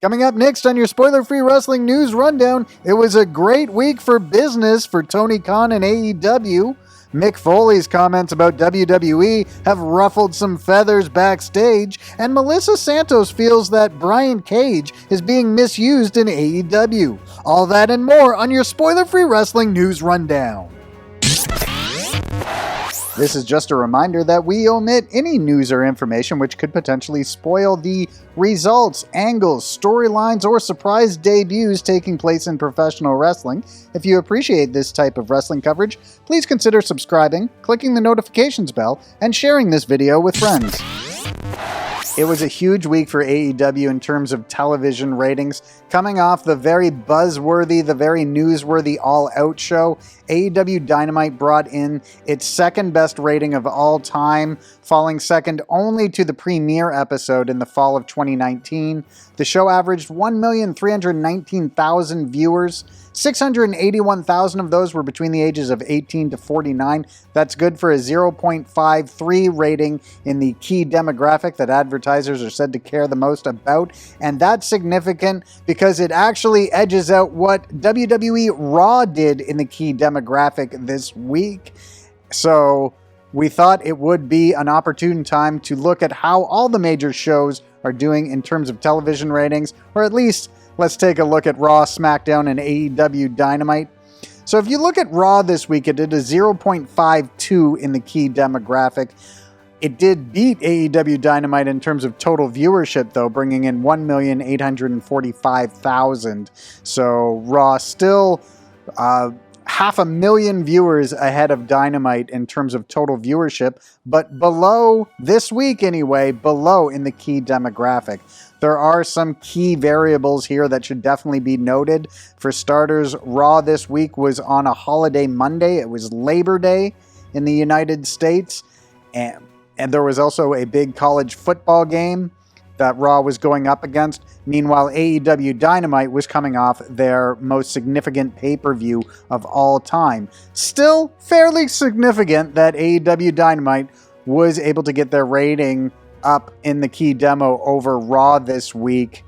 Coming up next on your spoiler-free wrestling news rundown, it was a great week for business for Tony Khan and AEW. Mick Foley's comments about WWE have ruffled some feathers backstage, and Melissa Santos feels that Brian Cage is being misused in AEW. All that and more on your spoiler-free wrestling news rundown. This is just a reminder that we omit any news or information which could potentially spoil the results, angles, storylines, or surprise debuts taking place in professional wrestling. If you appreciate this type of wrestling coverage, please consider subscribing, clicking the notifications bell, and sharing this video with friends. It was a huge week for AEW in terms of television ratings. Coming off the very buzzworthy, the very newsworthy All Out show, AEW Dynamite brought in its second best rating of all time, falling second only to the premiere episode in the fall of 2019. The show averaged 1,319,000 viewers. 681,000 of those were between the ages of 18 to 49. That's good for a 0.53 rating in the key demographic that advertisers are said to care the most about. And that's significant because it actually edges out what WWE Raw did in the key demographic this week. So we thought it would be an opportune time to look at how all the major shows are doing in terms of television ratings, or at least let's take a look at Raw, SmackDown, and AEW Dynamite. So if you look at Raw this week, it did a 0.52 in the key demographic. It did beat AEW Dynamite in terms of total viewership, though, bringing in 1,845,000. So Raw still 500,000 viewers ahead of Dynamite in terms of total viewership, but below, this week anyway, below in the key demographic. There are some key variables here that should definitely be noted. For starters, Raw this week was on a holiday Monday. It was Labor Day in the United States. And there was also a big college football game that Raw was going up against. Meanwhile, AEW Dynamite was coming off their most significant pay-per-view of all time. Still fairly significant that AEW Dynamite was able to get their rating up in the key demo over Raw this week.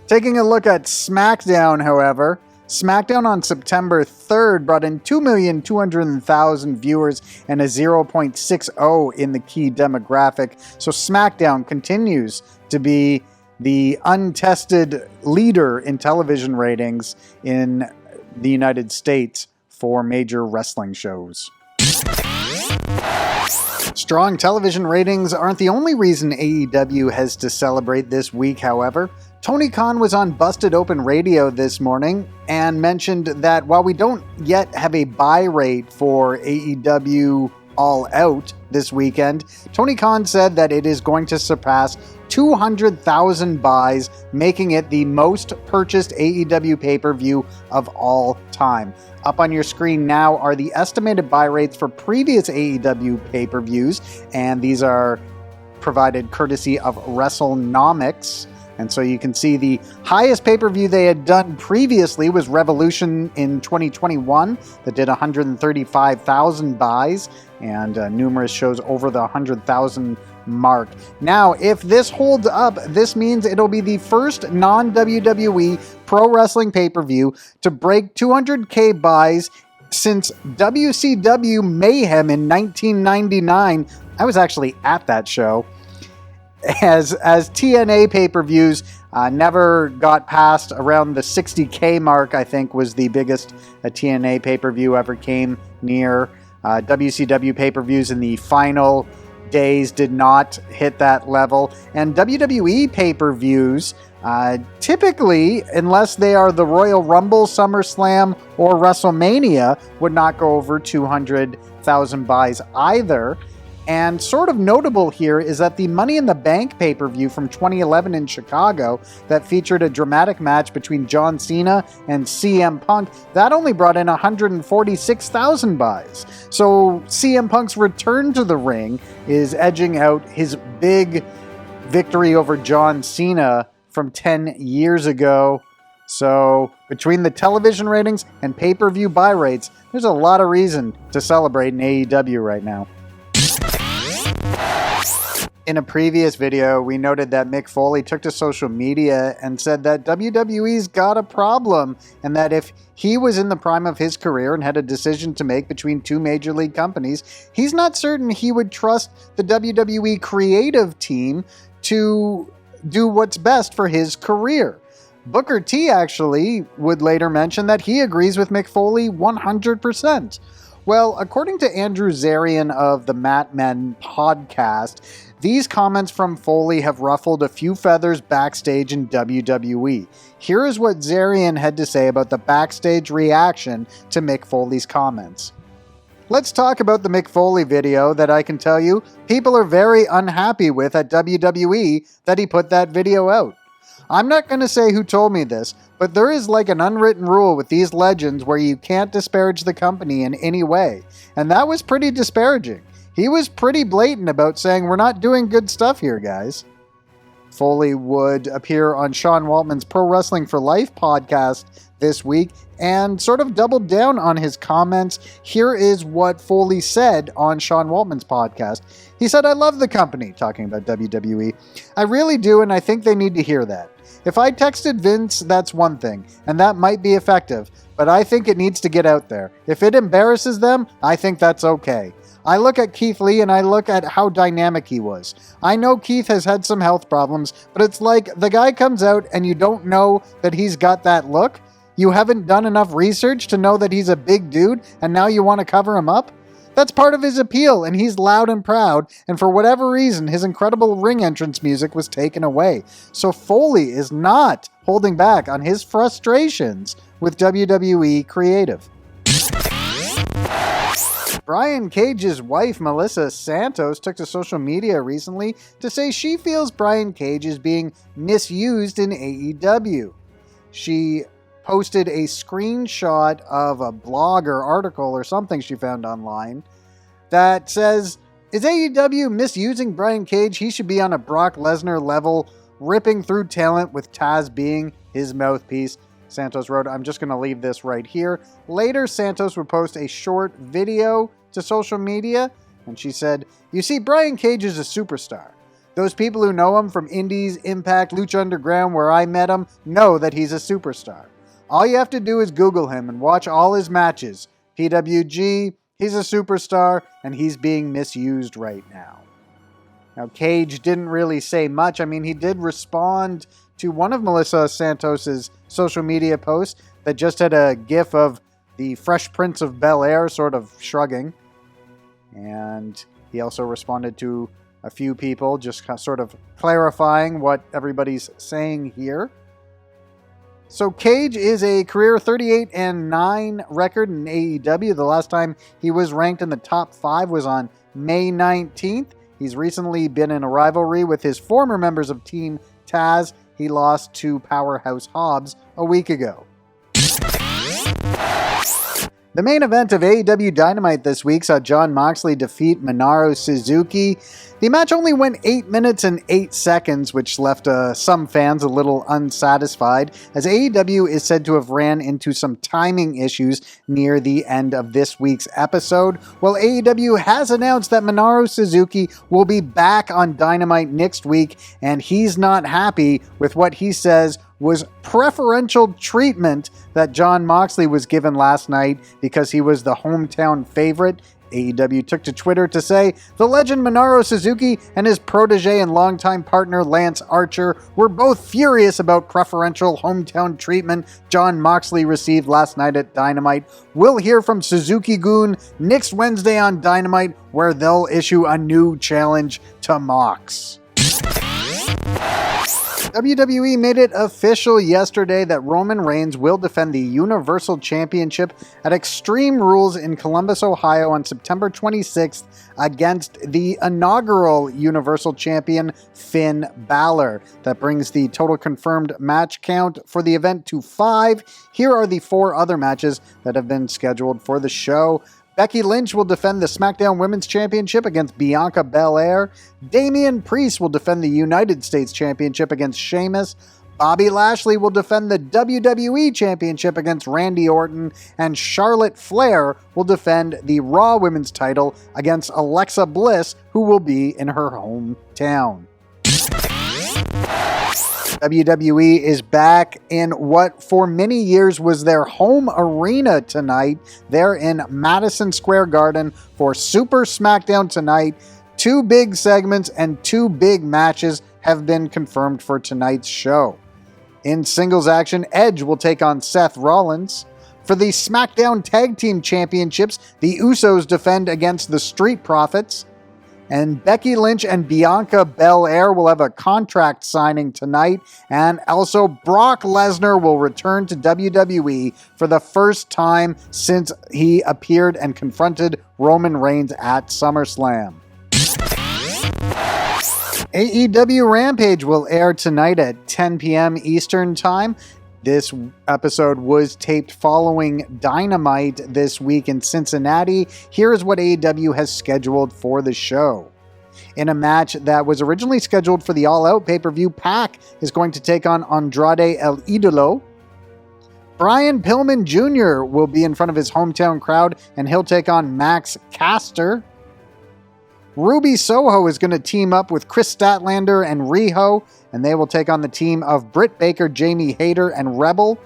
Taking a look at SmackDown, however, SmackDown on September 3rd brought in 2,200,000 viewers and a 0.60 in the key demographic. So SmackDown continues to be the untested leader in television ratings in the United States for major wrestling shows. Strong television ratings aren't the only reason AEW has to celebrate this week, however. Tony Khan was on Busted Open Radio this morning and mentioned that while we don't yet have a buy rate for AEW All Out this weekend, Tony Khan said that it is going to surpass 200,000 buys, making it the most purchased AEW pay-per-view of all time. Up on your screen now are the estimated buy rates for previous AEW pay-per-views, and these are provided courtesy of WrestleNomics. And so you can see the highest pay-per-view they had done previously was Revolution in 2021 that did 135,000 buys, and numerous shows over the 100,000 mark. Now, if this holds up, this means it'll be the first non-WWE pro wrestling pay-per-view to break 200K buys since WCW Mayhem in 1999. I was actually at that show. As TNA pay-per-views never got past around the 60K mark, I think was the biggest a TNA pay-per-view ever came near. WCW pay-per-views in the final days did not hit that level. And WWE pay-per-views, typically, unless they are the Royal Rumble, SummerSlam, or WrestleMania, would not go over 200,000 buys either. And sort of notable here is that the Money in the Bank pay-per-view from 2011 in Chicago that featured a dramatic match between John Cena and CM Punk, that only brought in 146,000 buys. So CM Punk's return to the ring is edging out his big victory over John Cena from 10 years ago. So between the television ratings and pay-per-view buy rates, there's a lot of reason to celebrate in AEW right now. In a previous video, we noted that Mick Foley took to social media and said that WWE's got a problem, and that if he was in the prime of his career and had a decision to make between two major league companies, he's not certain he would trust the WWE creative team to do what's best for his career. Booker T actually would later mention that he agrees with Mick Foley 100%. Well, according to Andrew Zarian of the Mat Men podcast, these comments from Foley have ruffled a few feathers backstage in WWE. Here is what Zarian had to say about the backstage reaction to Mick Foley's comments. Let's talk about the Mick Foley video that I can tell you people are very unhappy with at WWE that he put that video out. I'm not going to say who told me this, but there is like an unwritten rule with these legends where you can't disparage the company in any way. And that was pretty disparaging. He was pretty blatant about saying, we're not doing good stuff here, guys. Foley would appear on Sean Waltman's Pro Wrestling for Life podcast this week and sort of doubled down on his comments. Here is what Foley said on Sean Waltman's podcast. He said, I love the company, talking about WWE. I really do, and I think they need to hear that. If I texted Vince, that's one thing, and that might be effective, but I think it needs to get out there. If it embarrasses them, I think that's okay. I look at Keith Lee and I look at how dynamic he was. I know Keith has had some health problems, but it's like the guy comes out and you don't know that he's got that look. You haven't done enough research to know that he's a big dude and now you want to cover him up? That's part of his appeal, and he's loud and proud, and for whatever reason, his incredible ring entrance music was taken away. So Foley is not holding back on his frustrations with WWE creative. Brian Cage's wife, Melissa Santos, took to social media recently to say she feels Brian Cage is being misused in AEW. She posted a screenshot of a blog or article or something she found online that says, is AEW misusing Brian Cage? He should be on a Brock Lesnar level, ripping through talent with Taz being his mouthpiece. Santos wrote, I'm just going to leave this right here. Later, Santos would post a short video to social media, and she said, you see, Brian Cage is a superstar. Those people who know him from Indies, Impact, Lucha Underground, where I met him, know that he's a superstar. All you have to do is Google him and watch all his matches. PWG, he's a superstar, and he's being misused right now. Now, Cage didn't really say much. I mean, he did respond to one of Melissa Santos's social media posts that just had a gif of the Fresh Prince of Bel-Air sort of shrugging. And he also responded to a few people just sort of clarifying what everybody's saying here. So Cage is a career 38-9 record in AEW. The last time he was ranked in the top 5 was on May 19th. He's recently been in a rivalry with his former members of Team Taz. He lost to Powerhouse Hobbs a week ago. The main event of AEW Dynamite this week saw Jon Moxley defeat Minoru Suzuki. The match only went 8 minutes and 8 seconds, which left some fans a little unsatisfied, as AEW is said to have ran into some timing issues near the end of this week's episode. Well, AEW has announced that Minoru Suzuki will be back on Dynamite next week, and he's not happy with what he says was preferential treatment that Jon Moxley was given last night because he was the hometown favorite. AEW took to Twitter to say, the legend Minoru Suzuki and his protege and longtime partner Lance Archer were both furious about preferential hometown treatment Jon Moxley received last night at Dynamite. We'll hear from Suzuki-gun next Wednesday on Dynamite, where they'll issue a new challenge to Mox. WWE made it official yesterday that Roman Reigns will defend the Universal Championship at Extreme Rules in Columbus, Ohio on September 26th against the inaugural Universal Champion Finn Balor. That brings the total confirmed match count for the event to 5. Here are the 4 other matches that have been scheduled for the show. Becky Lynch will defend the SmackDown Women's Championship against Bianca Belair. Damian Priest will defend the United States Championship against Sheamus. Bobby Lashley will defend the WWE Championship against Randy Orton, and Charlotte Flair will defend the Raw Women's title against Alexa Bliss, who will be in her hometown. WWE is back in what for many years was their home arena tonight. They're in Madison Square Garden for Super SmackDown tonight. 2 big segments and 2 big matches have been confirmed for tonight's show. In singles action, Edge will take on Seth Rollins. For the SmackDown Tag Team Championships, the Usos defend against the Street Profits. And Becky Lynch and Bianca Belair will have a contract signing tonight. And also, Brock Lesnar will return to WWE for the first time since he appeared and confronted Roman Reigns at SummerSlam. AEW Rampage will air tonight at 10 p.m. Eastern Time. This episode was taped following Dynamite this week in Cincinnati. Here is what AEW has scheduled for the show. In a match that was originally scheduled for the All Out pay-per-view, Pac is going to take on Andrade El Idolo. Brian Pillman Jr. will be in front of his hometown crowd, and he'll take on Max Caster. Ruby Soho is going to team up with Chris Statlander and Riho, and they will take on the team of Britt Baker, Jamie Hayter, and Rebel.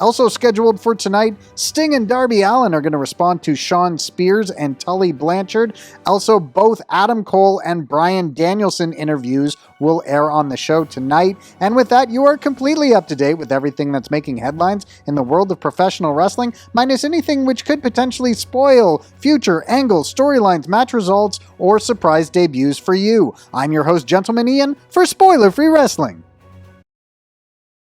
Also scheduled for tonight, Sting and Darby Allin are going to respond to Shawn Spears and Tully Blanchard. Also, both Adam Cole and Bryan Danielson interviews will air on the show tonight. And with that, you are completely up to date with everything that's making headlines in the world of professional wrestling, minus anything which could potentially spoil future angles, storylines, match results, or surprise debuts for you. I'm your host, Gentleman Ian, for Spoiler Free Wrestling.